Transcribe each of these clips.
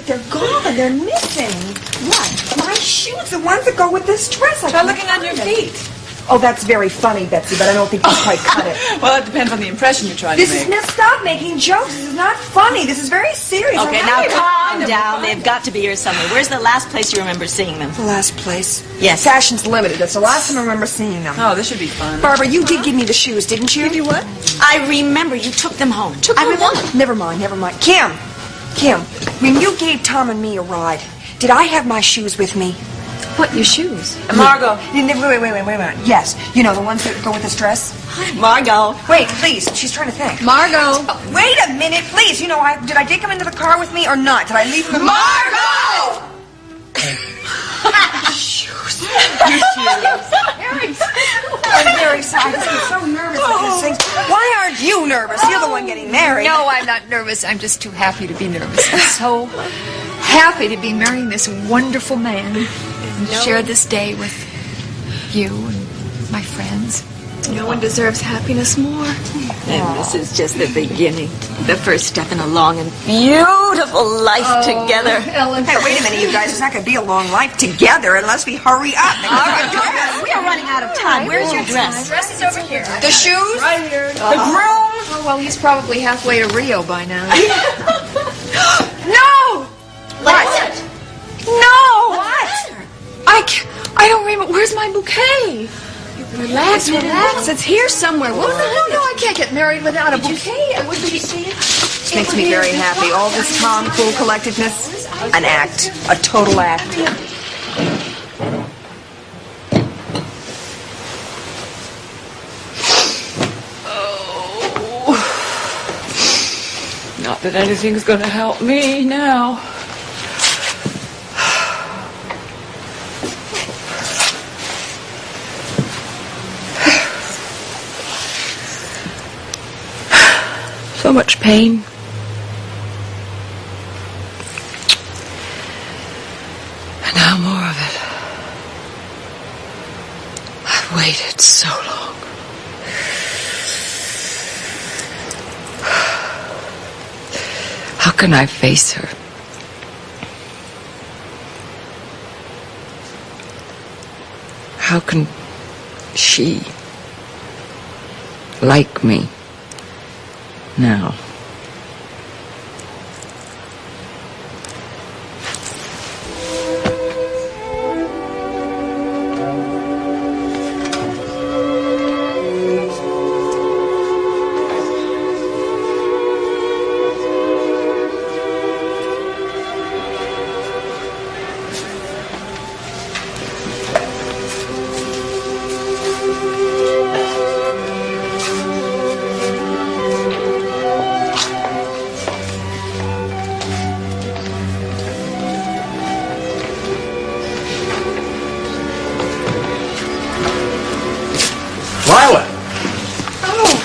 They're gone. They're missing. What? My shoes, the ones that go with this dress. Try looking on your feet. Oh, that's very funny, Betsy, but I don't think you quite cut it. Well, it depends on the impression you're trying to make. Stop making jokes. This is not funny. This is very serious. Okay, now calm down. They've got to be here somewhere. Where's the last place you remember seeing them? The last place? Yes. Fashion's Limited. That's the last time I remember seeing them. Oh, this should be fun. Barbara, you did give me the shoes, didn't you? Give you what? I remember you took them home. Never mind. Kim, when you gave Tom and me a ride, did I have my shoes with me? What, your shoes? Margot. Wait a minute. Yes, you know, the ones that go with this dress? Margot. Wait, please. She's trying to think. Margot. Wait a minute, please. You know, did I take them into the car with me or not? Did I leave them? Margot! Shoes. Your shoes. I'm very sorry. I'm so nervous with these things. Why aren't you nervous? You're the one getting married. No, I'm not nervous. I'm just too happy to be nervous. I'm so happy to be marrying this wonderful man and share this day with you and my friends. No one deserves happiness more. And this is just the beginning. The first step in a long and beautiful life together. Ellen. Hey, wait a minute, you guys. It's not going to be a long life together unless we hurry up. All right, we are running out of time. Where's your dress? The dress is over here. The shoes? Right here. The groom? Oh, well, he's probably halfway to Rio by now. No! What? No! What? I don't remember. Where's my bouquet? Relax. It's here somewhere. No, I can't get married without a bouquet. This makes me very happy. All this Tom cool collectedness, an act, a total act. Not that anything's going to help me now. So much pain. And now more of it. I've waited so long. How can I face her? How can she like me now?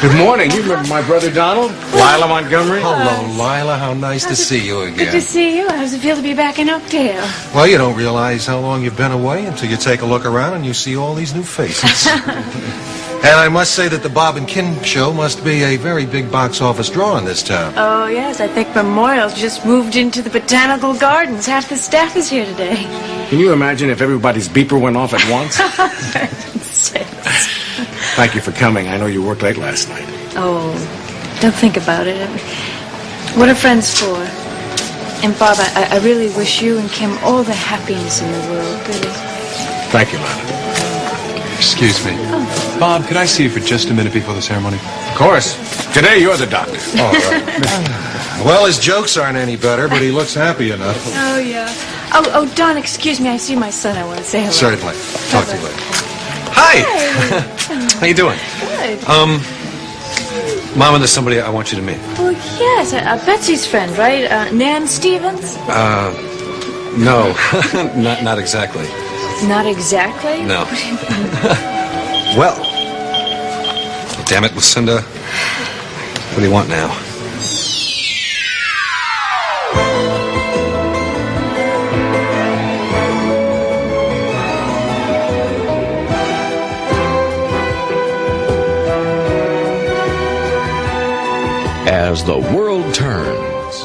Good morning. You remember my brother Donald? Lila Montgomery? Hello, Lila. How nice to see you again. Good to see you. How does it feel to be back in Oakdale? Well, you don't realize how long you've been away until you take a look around and you see all these new faces. And I must say that the Bob and Kin show must be a very big box office draw in this town. Oh, yes. I think Memorial's just moved into the Botanical Gardens. Half the staff is here today. Can you imagine if everybody's beeper went off at once? Thank you for coming. I know you worked late last night. Oh, don't think about it. What are friends for? And Bob, I really wish you and Kim all the happiness in the world, really. Thank you, Lana. Excuse me. Oh. Bob, could I see you for just a minute before the ceremony? Of course. Today you're the doctor. All right. Well, his jokes aren't any better, but he looks happy enough. Oh, yeah. Oh, Don, excuse me. I see my son. I want to say hello. Certainly. Talk to you later. Hi. How you doing? Good. Mama, there's somebody I want you to meet. Well, yes. Betsy's friend, right? Nan Stevens? No. not exactly. Not exactly? No. Well, damn it, Lucinda. What do you want now? as the world turns.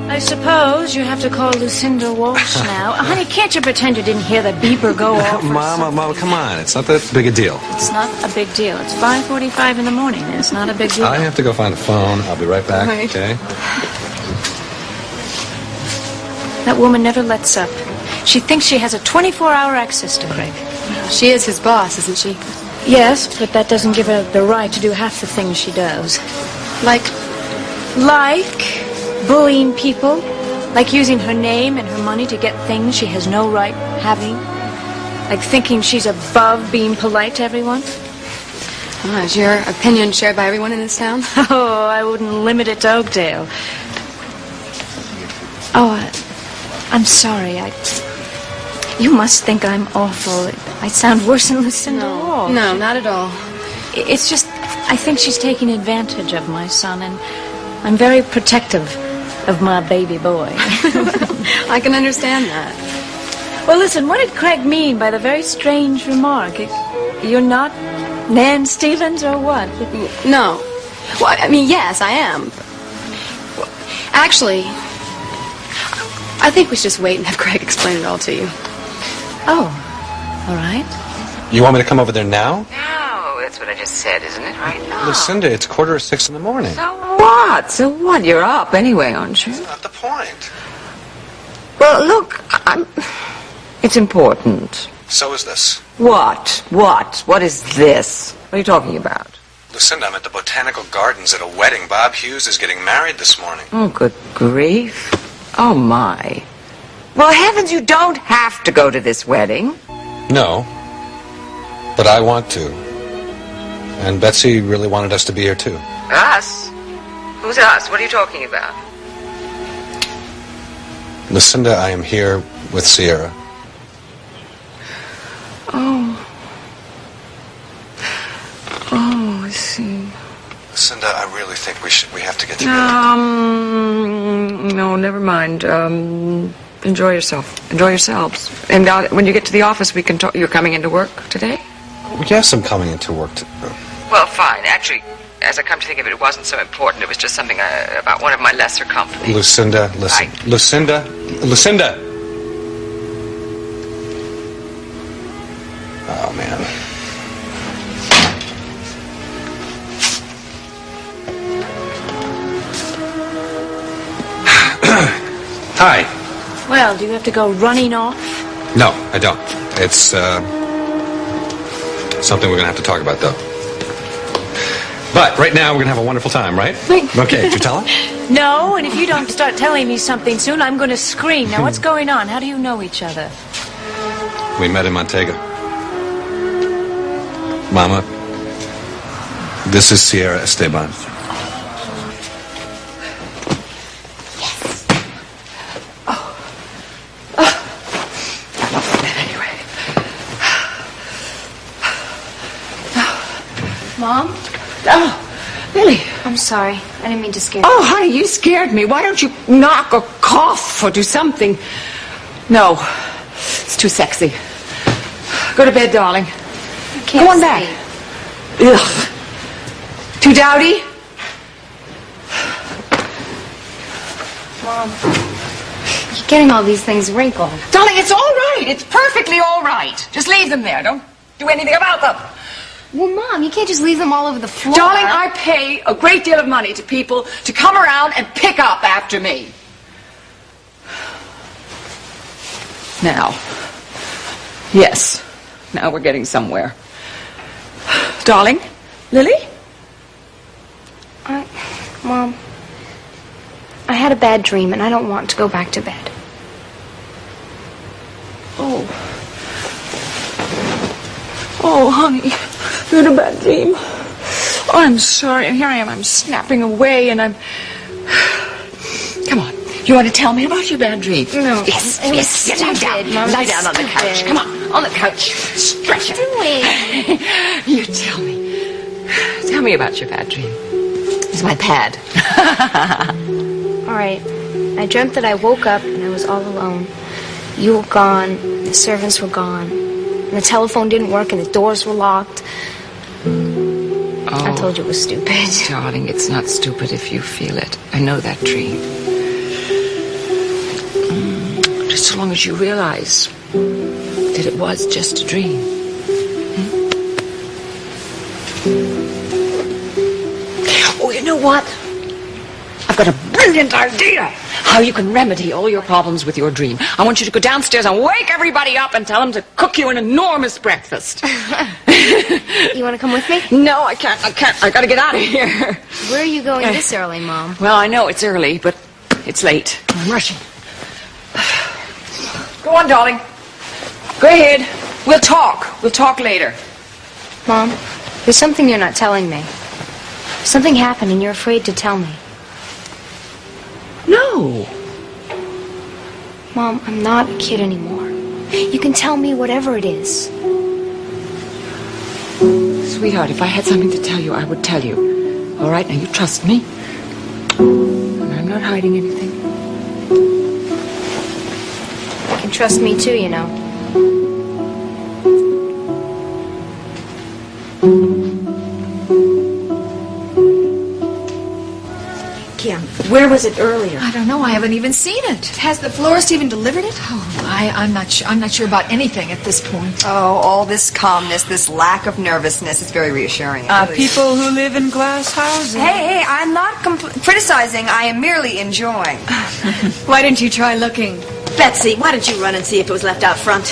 I suppose you have to call Lucinda Walsh now. Honey, can't you pretend you didn't hear the beeper go off? Mama, come on. It's not that big a deal. It's not a big deal. It's 5:45 in the morning, and it's not a big deal. I have to go find a phone. I'll be right back, Right. okay? That woman never lets up. She thinks she has a 24-hour access to Craig. She is his boss, isn't she? Yes, but that doesn't give her the right to do half the things she does. Like, Bullying people, like using her name and her money to get things she has no right having, like thinking she's above being polite to everyone. is your opinion shared by everyone in this town? Oh, I wouldn't limit it to Oakdale. Oh, I'm sorry. You must think I'm awful. I sound worse than Lucinda Walsh. No, not at all. It's just, I think she's taking advantage of my son, and I'm very protective of my baby boy. I can understand that. Well, listen, what did Craig mean by the very strange remark? You're not Nan Stevens or what? No. Well, I mean, yes, I am. Actually, I think we should just wait and have Craig explain it all to you. Oh, all right. You want me to come over there now? No, that's what I just said, isn't it? Right now. Lucinda, it's 5:45 in the morning. So what? So what? You're up anyway, aren't you? That's not the point. Well, look, it's important. So is this. What? What is this? What are you talking about? Lucinda, I'm at the Botanical Gardens at a wedding. Bob Hughes is getting married this morning. Oh, good grief. Oh, my. Well, heavens, you don't have to go to this wedding. No, but I want to. And Betsy really wanted us to be here, too. Us? Who's us? What are you talking about? Lucinda, I am here with Sierra. Oh, I see. Lucinda, I really think we have to get together. No, never mind. Enjoy yourself. Enjoy yourselves. And when you get to the office, we can talk. You're coming into work today? Yes, I'm coming into work. Well, fine. Actually, as I come to think of it, it wasn't so important. It was just something about one of my lesser companies. Lucinda, listen. Lucinda. Oh, man. Hi. Well, do you have to go running off? No, I don't. It's something we're going to have to talk about, though. But right now, we're going to have a wonderful time, right? Okay, did you tell her? No, and if you don't start telling me something soon, I'm going to scream. Now, what's going on? How do you know each other? We met in Montego. Mama, this is Sierra Esteban. Mom? Oh, Lily. I'm sorry. I didn't mean to scare you. Oh, honey, you scared me. Why don't you knock or cough or do something? No, it's too sexy. Go to bed, darling. I can't Go on back. Ugh. Too dowdy? Mom, you're getting all these things wrinkled. Darling, it's all right. It's perfectly all right. Just leave them there. Don't do anything about them. Well, Mom, you can't just leave them all over the floor. Darling, I pay a great deal of money to people to come around and pick up after me. Now, yes, now we're getting somewhere. Darling, Lily? Mom, I had a bad dream, and I don't want to go back to bed. Oh, honey, you had a bad dream. Oh, I'm sorry. Here I am. I'm snapping away, and I'm... Come on. You want to tell me about your bad dream? No. Yes, it was yes. Lie down. stupid, Mom. Lie down on the couch. Stupid. Come on the couch. Stretch it. You tell me. Tell me about your bad dream. It's my pad. All right. I dreamt that I woke up and I was all alone. You were gone. The servants were gone. And the telephone didn't work and the doors were locked. I told you it was stupid. Darling, it's not stupid if you feel it. I know that dream. Just so long as you realize that it was just a dream. Oh, you know what? I've got a brilliant idea how you can remedy all your problems with your dream. I want you to go downstairs and wake everybody up and tell them to cook you an enormous breakfast. You want to come with me? No, I can't. I gotta get out of here. Where are you going this early, Mom? Well, I know it's early, but it's late. I'm rushing. Go on, darling. Go ahead. We'll talk. We'll talk later. Mom, there's something you're not telling me. Something happened and you're afraid to tell me. No. Mom, I'm not a kid anymore. You can tell me whatever it is. Sweetheart, if I had something to tell you, I would tell you. All right, now you trust me. And I'm not hiding anything. You can trust me too, you know. Kim, where was it earlier? I don't know. I haven't even seen it. Has the florist even delivered it? Oh, I'm not sure. I'm not sure about anything at this point. Oh, all this calmness, this lack of nervousness, it's very reassuring. People who live in glass houses. Hey, I'm not criticizing. I am merely enjoying. Why didn't you try looking? Betsy, why don't you run and see if it was left out front?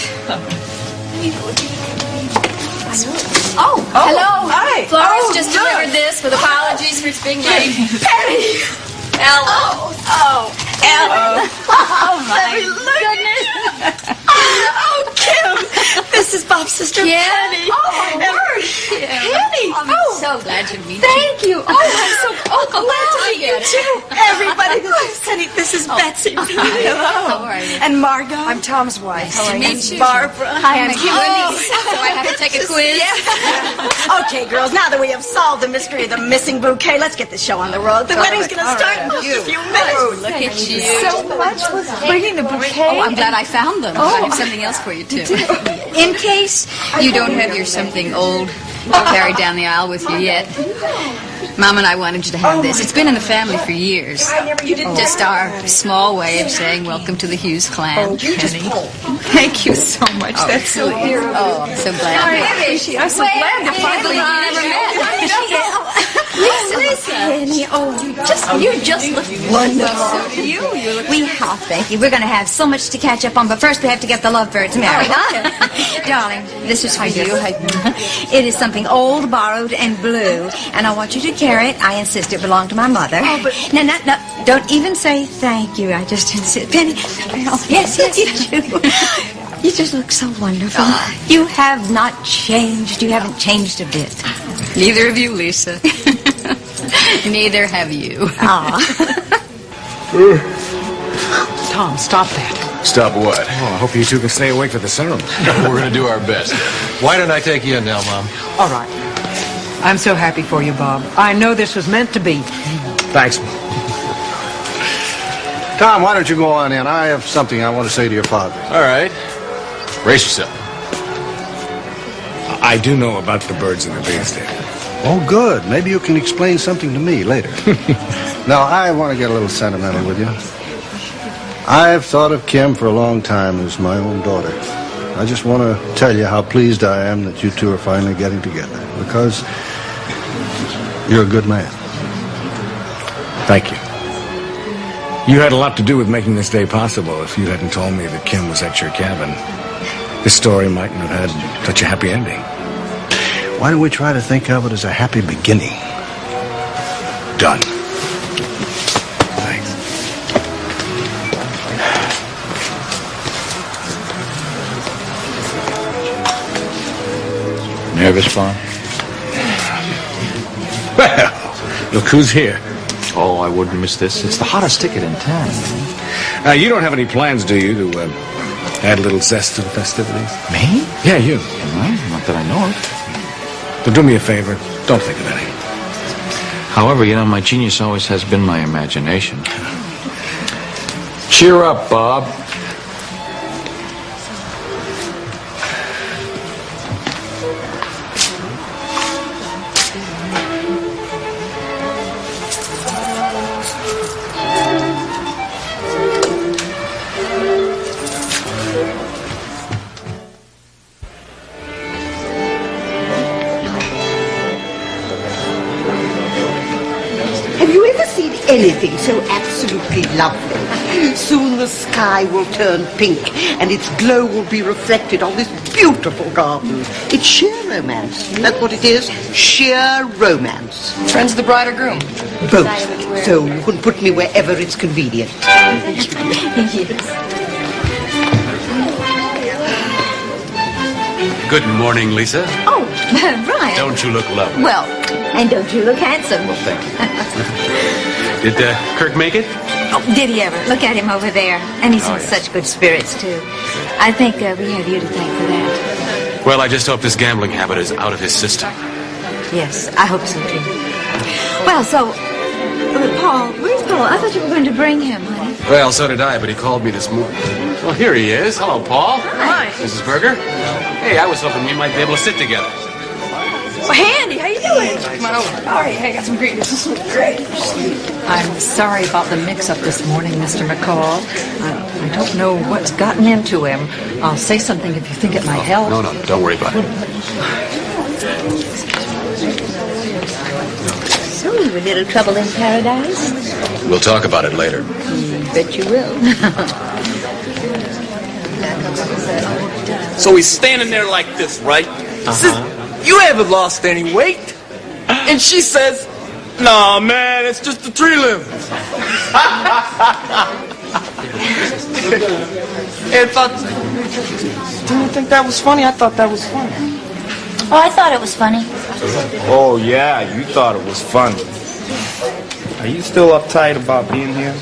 Hello. Hi. Florist just delivered this with apologies for its being late. Penny! Ellen. Ellen! Oh, my goodness! Oh, Kim! This is Bob's sister, Penny. Oh, my word. Penny! I'm so glad to meet you. Thank you. Oh, I'm so glad to meet you, I get it. too. Everybody, this is Penny. This is Betsy. How are you? And Margot. I'm Tom's wife. Nice to meet you. Barbara. Hi, I'm So I have to take a quiz? Okay, girls, now that we have solved the mystery of the missing bouquet, let's get the show on the road. The wedding's going to start in just a few minutes. Look at you. So much was bringing the bouquet. Oh, I'm glad I found them. I have something else for you, too. In case you don't have your something old carried down the aisle with you yet, Mom and I wanted you to have this. It's been in the family for years. Just our small way of saying welcome to the Hughes clan, Penny. Thank you so much. That's so dear. Oh, I'm so glad. I'm so glad to finally Lisa. Penny, you just look wonderful. Thank you. We're going to have so much to catch up on, but first we have to get the lovebirds married. Darling, this is for you. It is something old, borrowed, and blue, and I want you to carry it. I insist it belonged to my mother. Oh, but... No, don't even say thank you. I just insist. Penny, yes, you do. You just look so wonderful. You have not changed. You haven't changed a bit. Neither of you, Lisa. Neither have you. Tom, stop that. Stop what? Oh, I hope you two can stay awake for the ceremony. We're going to do our best. Why don't I take you in now, Mom? All right. I'm so happy for you, Bob. I know this was meant to be. Thanks. Tom, why don't you go on in? I have something I want to say to your father. All right. Brace yourself. I do know about the birds and the bees, Dave. Oh, good. Maybe you can explain something to me later. Now, I want to get a little sentimental with you. I've thought of Kim for a long time as my own daughter. I just want to tell you how pleased I am that you two are finally getting together, because you're a good man. Thank you. You had a lot to do with making this day possible. If you hadn't told me that Kim was at your cabin, this story mightn't have had such a happy ending. Why don't we try to think of it as a happy beginning? Done. Thanks. Nervous, Bob? Well, look who's here. Oh, I wouldn't miss this. It's the hottest ticket in town. You don't have any plans, do you, to add a little zest to the festivities? Me? Yeah, you. Well, not that I know of. But do me a favor. Don't think of any. However, you know, my genius always has been my imagination. Cheer up, Bob. anything so absolutely lovely. Soon the sky will turn pink and its glow will be reflected on this beautiful garden. It's sheer romance. That's what it is. Sheer romance. Friends of the bride or groom? Both. So you can put me wherever it's convenient. Good morning, Lisa. Oh, Brian. Don't you look lovely? Well, and don't you look handsome? Well, thank you. Did Kirk make it? Oh, did he ever? Look at him over there. And he's in yes. such good spirits, too. I think we have you to thank for that. Well, I just hope this gambling habit is out of his system. Yes, I hope so, too. Well, so, Paul, where's Paul? I thought you were going to bring him, honey. Well, so did I, but he called me this morning. Well, here he is. Hello, Paul. Hi. Mrs. Berger. Hey, I was hoping we might be able to sit together. Well, hey, Andy, how you doing? Come on over. All right, hey, I got some great news. This is great. I'm sorry about the mix-up this morning, Mr. McCall. I don't know what's gotten into him. I'll say something if you think it might help. No, don't worry about it. So, you a little trouble in paradise? We'll talk about it later. Bet you will. So he's standing there like this, right? Says, you haven't lost any weight. And she says, nah, man, it's just the tree limbs. And didn't you think that was funny? I thought that was funny. Oh, I thought it was funny. Oh, yeah, you thought it was fun. Are you still uptight about being here?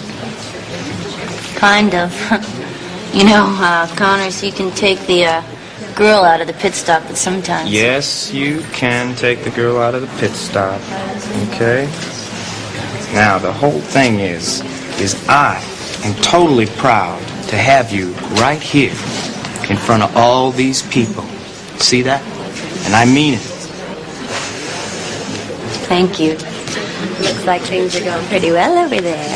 Kind of. You know, Connors, you can take the girl out of the pit stop, but sometimes... Yes, you can take the girl out of the pit stop. Okay? Now, the whole thing is I am totally proud to have you right here in front of all these people. See that? And I mean it. Thank you. Looks like things are going pretty well over there.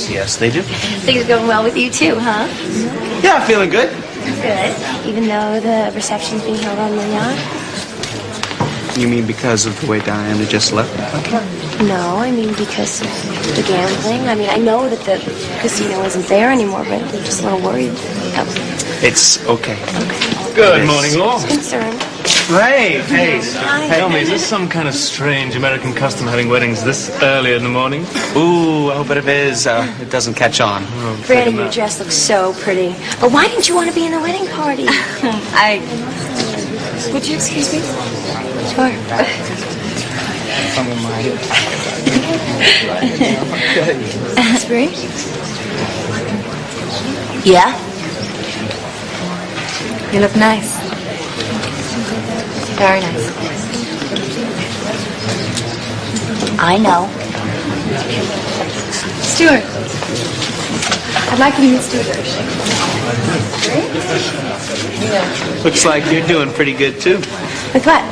Yes, they do. Things are going well with you, too, huh? Yeah, I'm feeling good. Good. Even though the reception's being held on the yacht? You mean because of the way Diana just left the country? No, I mean because of the gambling. I mean, I know that the casino isn't there anymore, but I'm just a little worried. It's okay. Good morning, Law. Concerned. Hey, Tell me, is this some kind of strange American custom having weddings this early in the morning? Ooh, I hope it is. It doesn't catch on. Brandy, your dress looks so pretty. But why didn't you want to be in the wedding party? Would you excuse me? Sure. Spree? Yeah? You look nice. Very nice. I know. Stuart. I'd like you to meet Stuart. Looks like you're doing pretty good, too. With what?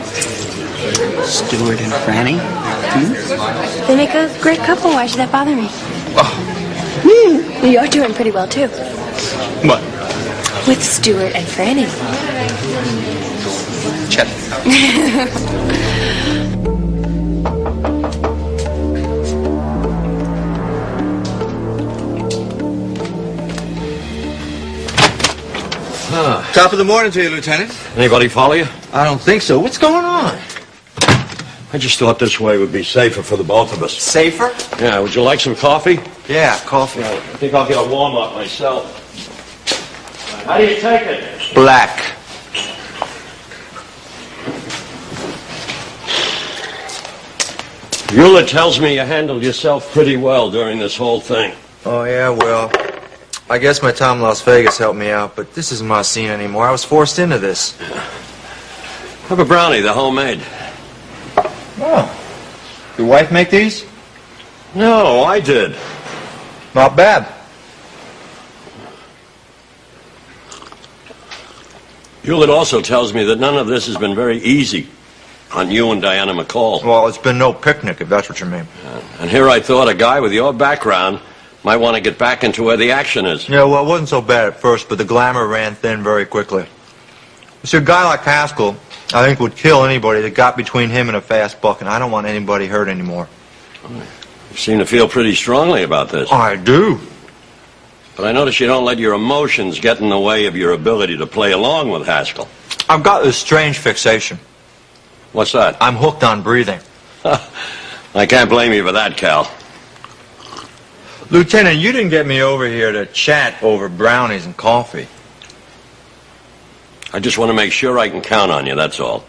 Stuart and Franny. They make a great couple. Why should that bother me? You're doing pretty well, too. What? With Stuart and Franny. Chet. Top of the morning to you, Lieutenant. Anybody follow you? I don't think so. What's going on? I just thought this way would be safer for the both of us. Safer? Yeah, would you like some coffee? Yeah, coffee. I think I'll get a warm-up myself. How do you take it? Black. Eula tells me you handled yourself pretty well during this whole thing. Oh, yeah, well, I guess my time in Las Vegas helped me out, but this isn't my scene anymore. I was forced into this. Have a brownie, they're homemade. Oh. Your wife make these? No, I did. Not bad. Hewlett also tells me that none of this has been very easy on you and Diana McCall. Well, it's been no picnic, if that's what you mean. And here I thought a guy with your background might want to get back into where the action is. Yeah, well, it wasn't so bad at first, but the glamour ran thin very quickly. You see, a guy like Haskell, I think, would kill anybody that got between him and a fast buck, and I don't want anybody hurt anymore. You seem to feel pretty strongly about this. I do. But I notice you don't let your emotions get in the way of your ability to play along with Haskell. I've got this strange fixation. What's that? I'm hooked on breathing. I can't blame you for that, Cal. Lieutenant, you didn't get me over here to chat over brownies and coffee. I just want to make sure I can count on you, that's all.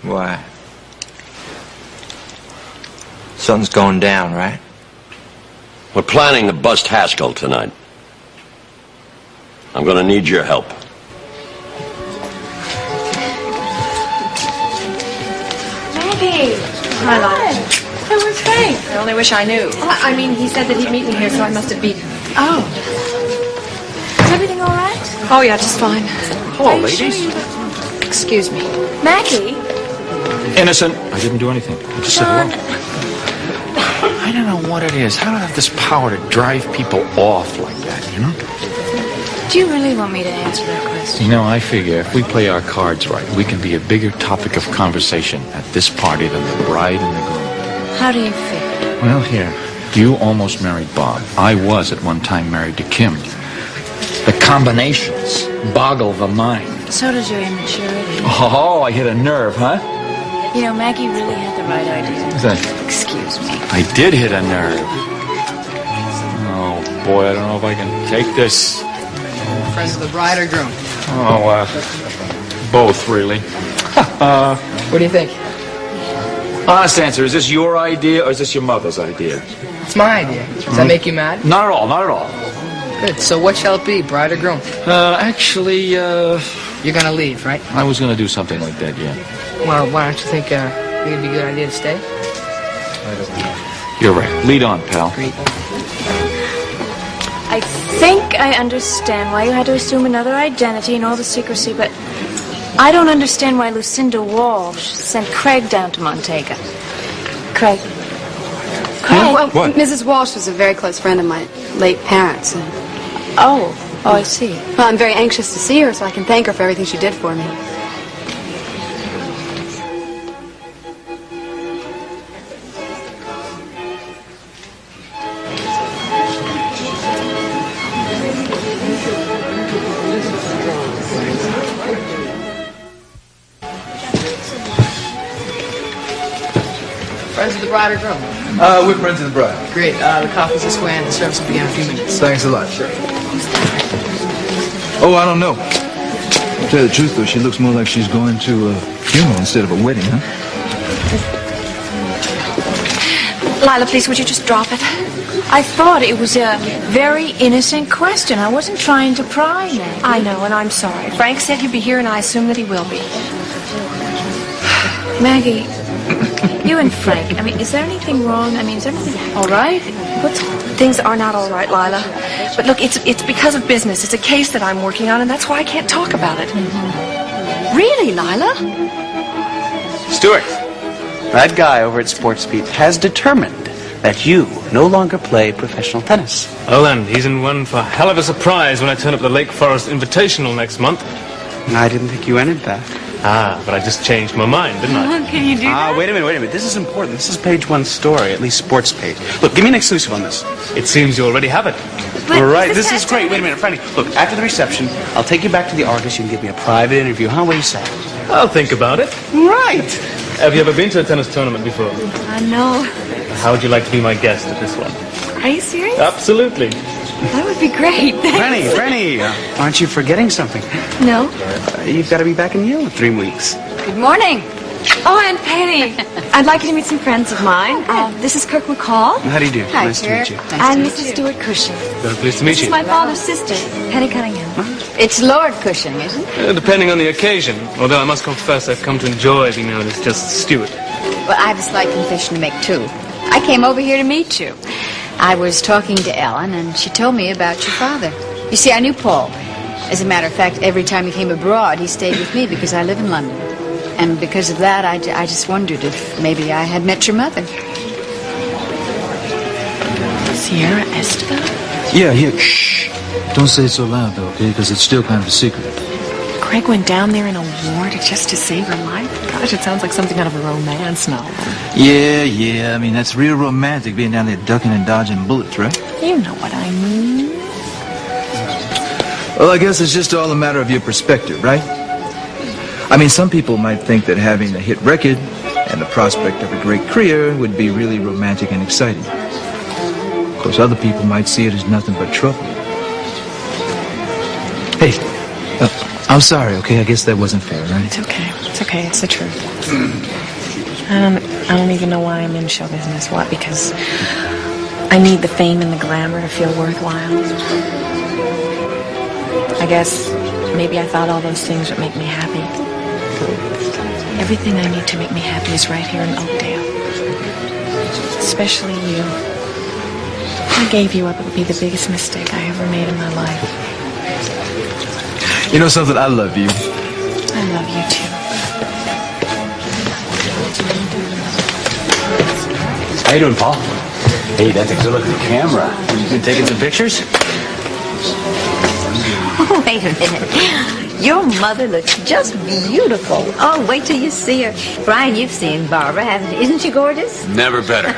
Why? Something's going down, right? We're planning to bust Haskell tonight. I'm going to need your help. Maggie! Hi, Lila. Hey, where's Frank? I only wish I knew. I mean, he said that he'd meet me here, so I must have beaten him. Oh. Is everything all right? Oh, yeah, just fine. Hello, Are you ladies. sure you- Excuse me. Maggie? Innocent. I didn't do anything. I just said hello. I don't know what it is. How do I have this power to drive people off like that, you know? Do you really want me to answer that question? You know, I figure if we play our cards right, we can be a bigger topic of conversation at this party than the bride and the groom. How do you figure? Well, here, you almost married Bob. I was at one time married to Kim. The combinations boggle the mind. So does your immaturity. Oh, I hit a nerve, huh? You know, Maggie really had the right idea. What's that? Excuse me. I did hit a nerve. Oh, boy, I don't know if I can take this. Friends of the bride or groom? Oh, both, really. What do you think? Honest answer, is this your idea or is this your mother's idea? It's my idea. Does that make you mad? Not at all, not at all. Good. So what shall it be, bride or groom? Actually, You're gonna leave, right? I was going to do something like that, yeah. Well, why don't you think it'd be a good idea to stay? You're right. Lead on, pal. Great. I think I understand why you had to assume another identity and all the secrecy, but I don't understand why Lucinda Walsh sent Craig down to Montega. Craig. Well, Mrs. Walsh was a very close friend of my late parents. And, Oh, I see. well, I'm very anxious to see her so I can thank her for everything she did for me. Friends of the bride or groom? We're friends of the bride. Great. The coffee's this way and the service will begin in a few minutes. Thanks a lot. Sure. Oh, I don't know. To tell you the truth, though, she looks more like she's going to a funeral instead of a wedding, huh? Lila, please, would you just drop it? I thought it was a very innocent question. I wasn't trying to pry, Maggie. I know, and I'm sorry. Frank said he'd be here, and I assume that he will be. Maggie, you and Frank, I mean, is there anything wrong? I mean, is everything all right? Things are not all right, Lila. But look, it's because of business. It's a case that I'm working on, and that's why I can't talk about it. Really, Lila? Stuart, that guy over at SportsBeat has determined that you no longer play professional tennis. Well then, he's in one for a hell of a surprise when I turn up the Lake Forest Invitational next month. I didn't think you entered that. Ah, but I just changed my mind, didn't I? Can you do that? Wait a minute. This is important. This is page one story, at least sports page. Look, give me an exclusive on this. It seems you already have it. All right, this is great. Wait a minute, Franny. Look, after the reception, I'll take you back to the Argus. You can give me a private interview. Huh? What do you say? I'll think about it. Right. Have you ever been to a tennis tournament before? I know. How would you like to be my guest at this one? Are you serious? Absolutely. That would be great. Franny, aren't you forgetting something? No. You've got to be back in Yale in 3 weeks. Good morning. Oh, Aunt Penny. I'd like you to meet some friends of mine. This is Kirk McCall. How do you do? Hi, nice Kirk. to meet you. And Mrs. Stuart Cushing. Very pleased to meet This is you. my father's sister, Penny Cunningham. It's Lord Cushing, isn't it? Depending on the occasion. Although I must confess I've come to enjoy being known as just Stuart. Well, I have a slight confession to make, too. I came over here to meet you. I was talking to Ellen, and she told me about your father. You see, I knew Paul. As a matter of fact, every time he came abroad, he stayed with me because I live in London. And because of that, I just wondered if maybe I had met your mother. Sierra Esteva? Yeah, here. Shh. Don't say it so loud, though, okay? Because it's still kind of a secret. Of Craig went down there in a war just to save her life? Gosh, it sounds like something out of a romance novel. Yeah. I mean, that's real romantic, being down there ducking and dodging bullets, right? You know what I mean. Well, I guess it's just all a matter of your perspective, right? I mean, some people might think that having a hit record and the prospect of a great career would be really romantic and exciting. Of course, other people might see it as nothing but trouble. Hey, I'm sorry, okay? I guess that wasn't fair, right? It's okay. It's okay. It's the truth. I don't even know why I'm in show business. What? Because I need the fame and the glamour to feel worthwhile. I guess maybe I thought all those things would make me happy. Everything I need to make me happy is right here in Oakdale. Especially you. If I gave you up, it would be the biggest mistake I ever made in my life. You know something? I love you. I love you too. How you doing, Paul? Hey, that's a good-looking camera. You been taking some pictures? Oh, wait a minute. Your mother looks just beautiful. Oh, wait till you see her. Brian, you've seen Barbara, haven't you? Isn't she gorgeous? Never better.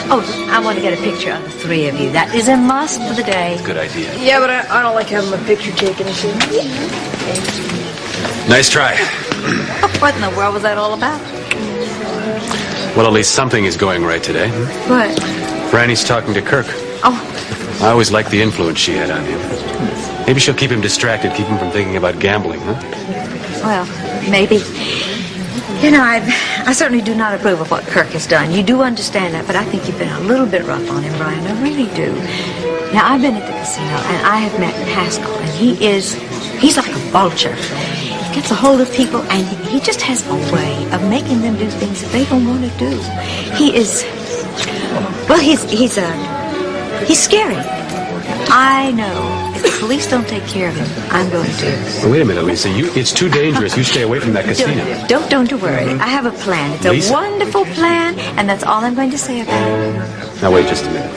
Oh, I want to get a picture of the three of you. That is a must for the day. Good idea. Yeah, but I don't like having my picture taken. Nice try. What in the world was that all about? Well, at least something is going right today. What? Franny's talking to Kirk. Oh. I always liked the influence she had on him. Maybe she'll keep him distracted, keep him from thinking about gambling, huh? Well, maybe. You know, I certainly do not approve of what Kirk has done. You do understand that, but I think you've been a little bit rough on him, Brian. I really do. Now, I've been at the casino, and I have met Haskell, and he's like a vulture. He gets a hold of people, and he just has a way of making them do things that they don't want to do. He is, well, he's scary. I know. If the police don't take care of him, I'm going to. Well, wait a minute, Lisa. It's too dangerous. You stay away from that casino. Don't you worry. I have a plan. It's Lisa? a wonderful plan, and that's all I'm going to say about it. Now, wait just a minute.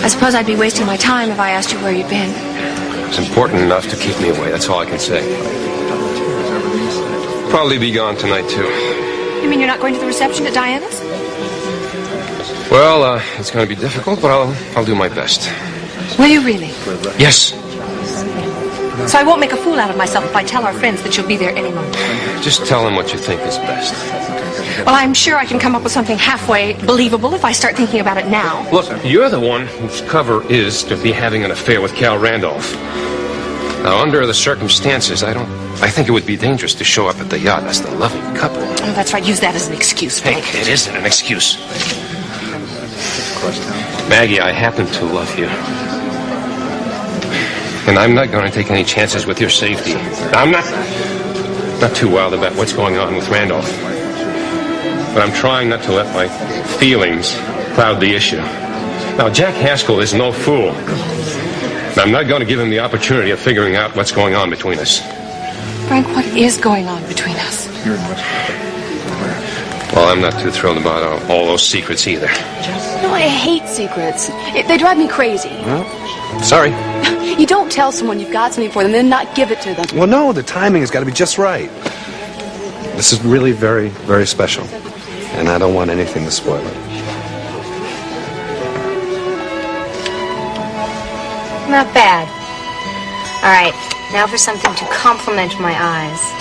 I suppose I'd be wasting my time if I asked you where you'd been. It's important enough to keep me away. That's all I can say. Probably be gone tonight, too. You mean you're not going to the reception at Diana's? Well, it's going to be difficult, but I'll do my best. Will you really? Yes. So I won't make a fool out of myself if I tell our friends that you'll be there any moment. Just tell them what you think is best. Well, I'm sure I can come up with something halfway believable if I start thinking about it now. Look, you're the one whose cover is to be having an affair with Cal Randolph. Now, under the circumstances, I think it would be dangerous to show up at the yacht as the loving couple. Oh, that's right. Use that as an excuse. Hey, it isn't an excuse. Maggie, I happen to love you. And I'm not going to take any chances with your safety. I'm not too wild about what's going on with Randolph. But I'm trying not to let my feelings cloud the issue. Now, Jack Haskell is no fool. I'm not going to give him the opportunity of figuring out what's going on between us. Frank, what is going on between us? Well, I'm not too thrilled about all those secrets either. No, I hate secrets. They drive me crazy. Well, sorry. You don't tell someone you've got something for them, then not give it to them. Well, no, the timing has got to be just right. This is really very, very special. And I don't want anything to spoil it. Not bad. All right, now for something to compliment my eyes.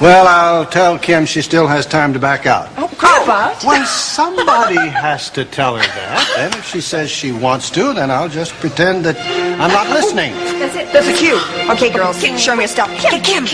Well, I'll tell Kim she still has time to back out. Oh, Papa! Well, somebody has to tell her that. And if she says she wants to, then I'll just pretend that I'm not listening. That's it. That's a cue. Okay, girls, show me your stuff. Kim!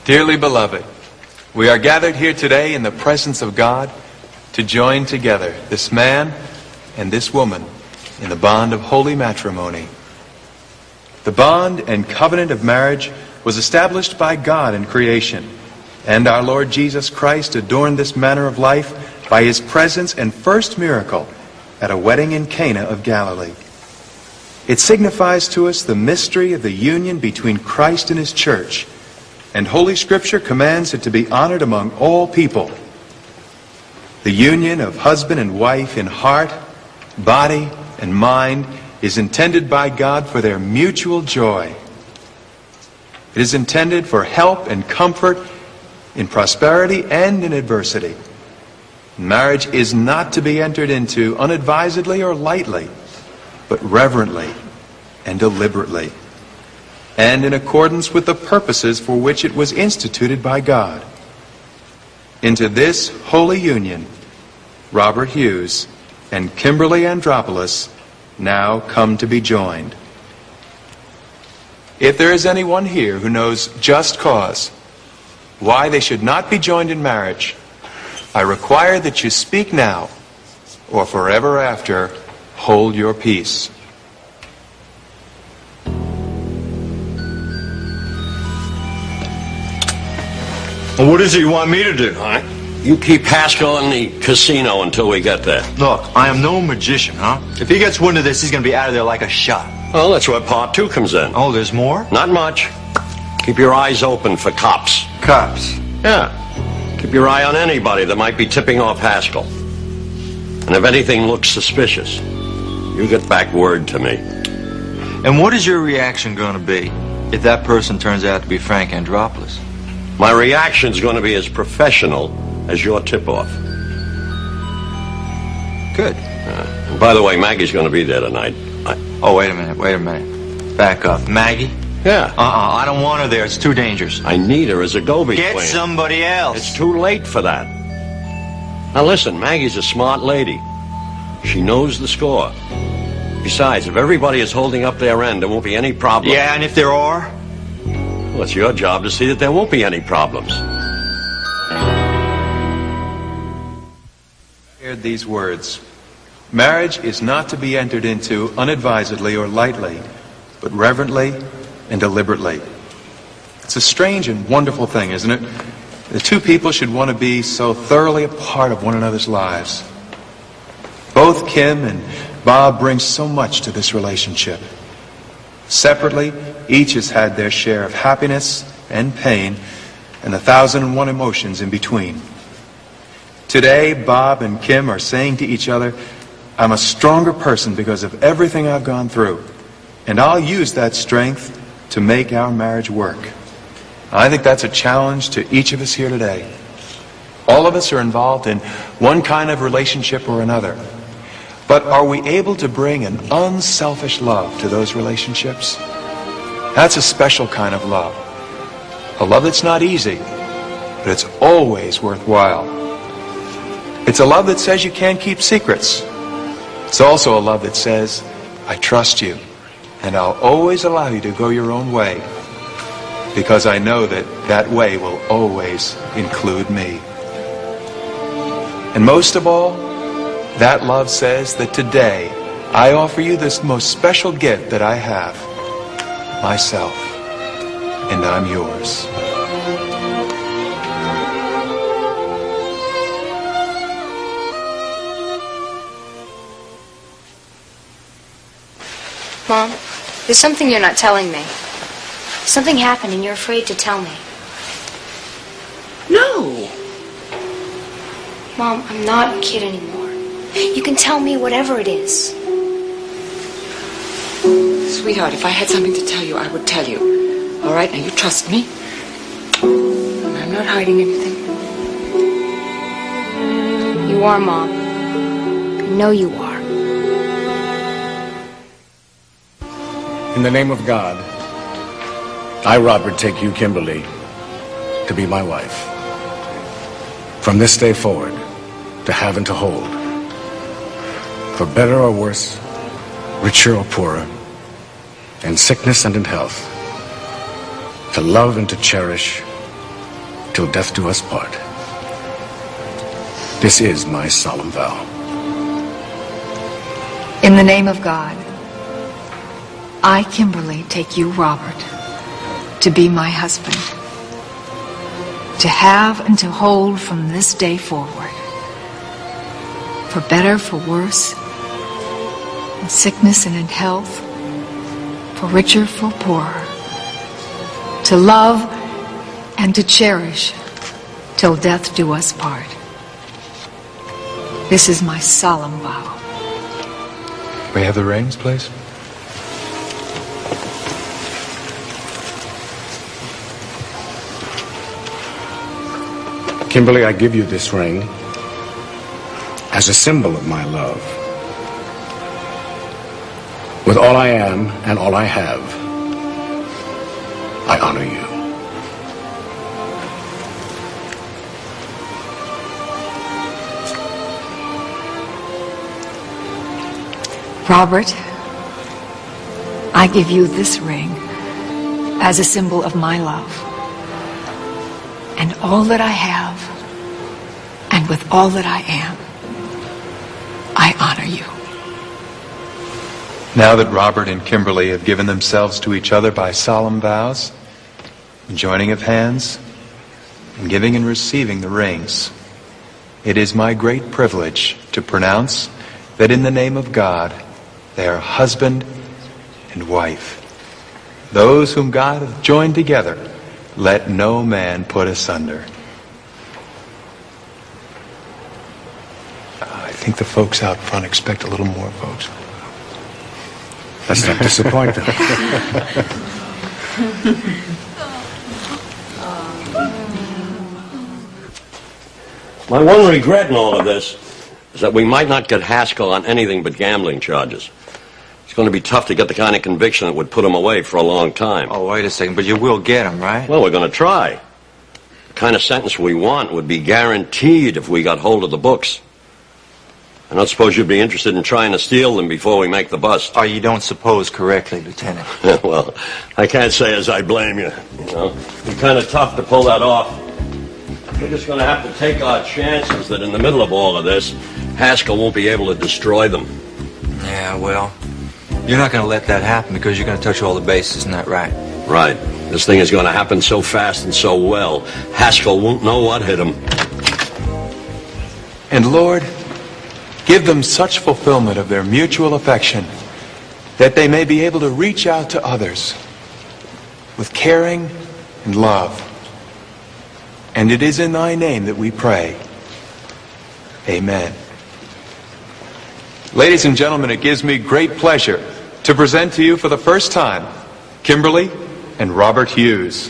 Dearly beloved, we are gathered here today in the presence of God to join together this man and this woman in the bond of holy matrimony. The bond and covenant of marriage was established by God in creation, and our Lord Jesus Christ adorned this manner of life by his presence and first miracle at a wedding in Cana of Galilee. It signifies to us the mystery of the union between Christ and his church, and Holy Scripture commands it to be honored among all people. The union of husband and wife in heart, body, and mind is intended by God for their mutual joy. It is intended for help and comfort in prosperity and in adversity. Marriage is not to be entered into unadvisedly or lightly, but reverently and deliberately, and in accordance with the purposes for which it was instituted by God. Into this holy union, Robert Hughes and Kimberly Andropoulos now come to be joined. If there is anyone here who knows just cause why they should not be joined in marriage, I require that you speak now, or forever after hold your peace. Well, what is it you want me to do? All right. You keep Haskell in the casino until we get there. Look, I am no magician, huh? If he gets wind of this, he's going to be out of there like a shot. Well, that's where part 2 comes in. Oh, there's more? Not much. Keep your eyes open for cops. Cops? Yeah. Keep your eye on anybody that might be tipping off Haskell. And if anything looks suspicious, you get back word to me. And what is your reaction going to be if that person turns out to be Frank Andropoulos? My reaction's going to be as professional as your tip-off. Good. And by the way, Maggie's going to be there tonight. Oh, wait a minute. Back up. Maggie? Yeah. I don't want her there. It's too dangerous. I need her as a go-between. Get somebody else. It's too late for that. Now listen, Maggie's a smart lady. She knows the score. Besides, if everybody is holding up their end, there won't be any problem. Yeah, and if there are? Well, it's your job to see that there won't be any problems. Heard these words. Marriage is not to be entered into unadvisedly or lightly, but reverently and deliberately. It's a strange and wonderful thing, isn't it? The two people should want to be so thoroughly a part of one another's lives. Both Kim and Bob bring so much to this relationship. Separately, each has had their share of happiness and pain and 1,001 emotions in between. Today, Bob and Kim are saying to each other, I'm a stronger person because of everything I've gone through, and I'll use that strength to make our marriage work. I think that's a challenge to each of us here today. All of us are involved in one kind of relationship or another. But are we able to bring an unselfish love to those relationships? That's a special kind of love. A love that's not easy, but it's always worthwhile. It's a love that says you can't keep secrets. It's also a love that says, I trust you, and I'll always allow you to go your own way, because I know that that way will always include me. And most of all, that love says that today I offer you this most special gift that I have, myself, and I'm yours. Mom, there's something you're not telling me. Something happened and you're afraid to tell me. No. Mom, I'm not a kid anymore. You can tell me whatever it is. Sweetheart, if I had something to tell you, I would tell you. All right, now you trust me. And I'm not hiding anything. You are, Mom. I know you are. In the name of God, I, Robert, take you, Kimberly, to be my wife. From this day forward, to have and to hold. For better or worse, richer or poorer, in sickness and in health. To love and to cherish, till death do us part. This is my solemn vow. In the name of God, I, Kimberly, take you, Robert, to be my husband, to have and to hold from this day forward, for better, for worse, in sickness and in health, for richer, for poorer, to love and to cherish till death do us part. This is my solemn vow. May I have the rings, please? Kimberly, I give you this ring as a symbol of my love. With all I am and all I have, I honor you. Robert, I give you this ring as a symbol of my love. And all that I have, and with all that I am, I honor you. Now that Robert and Kimberly have given themselves to each other by solemn vows, joining of hands, and giving and receiving the rings, it is my great privilege to pronounce that in the name of God, they are husband and wife. Those whom God hath joined together, let no man put asunder. I think the folks out front expect a little more, folks. Let's not disappoint them. My one regret in all of this is that we might not get Haskell on anything but gambling charges. It's going to be tough to get the kind of conviction that would put him away for a long time. Oh, wait a second, but you will get him, right? Well, we're going to try. The kind of sentence we want would be guaranteed if we got hold of the books. I don't suppose you'd be interested in trying to steal them before we make the bust. Oh, you don't suppose correctly, Lieutenant. Well, I can't say as I blame you. You know, it'd be kind of tough to pull that off. We're just going to have to take our chances that in the middle of all of this, Haskell won't be able to destroy them. Yeah, well, you're not going to let that happen because you're going to touch all the bases, isn't that right? Right. This thing is going to happen so fast and so well, Haskell won't know what hit him. And Lord, give them such fulfillment of their mutual affection that they may be able to reach out to others with caring and love. And it is in thy name that we pray. Amen. Ladies and gentlemen, it gives me great pleasure to present to you for the first time Kimberly and Robert Hughes.